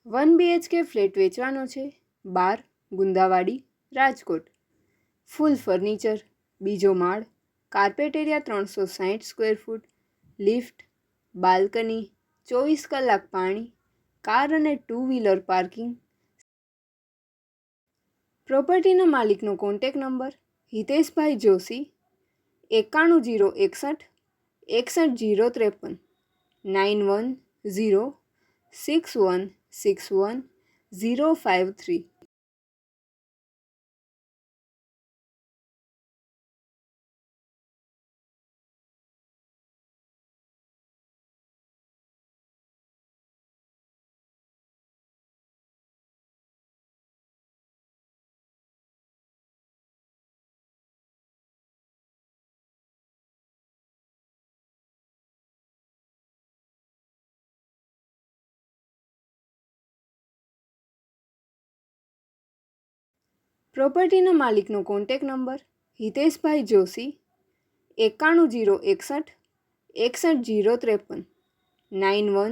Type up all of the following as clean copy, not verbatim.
1 BHK flat વેચવાનો છે, 12 ગુંદાવાડી, રાજકોટ. ફૂલ furniture, બીજો માળ, carpet area 360 square foot, lift, balcony, 24 કલાક પાણી, કાર અને 2 વ્હીલર પાર્કિંગ. પ્રોપર્ટીના માલિકનો કોન્ટેક નંબર હિતેશભાઈ જોશી 91 061 61 053 9106161053. પ્રોપર્ટીના માલિકનો કોન્ટેક નંબર હિતેશભાઈ જોશી 91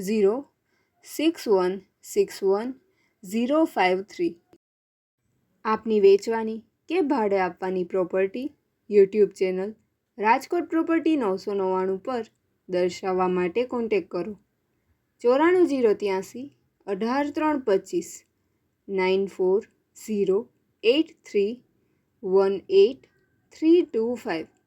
061 61 053 9106161053. આપની વેચવાની કે ભાડે આપવાની property YouTube channel Rajkot property 999 પર દર્શાવવા માટે કોન્ટેક કરો. 94 083 18 325 94 083 18 325.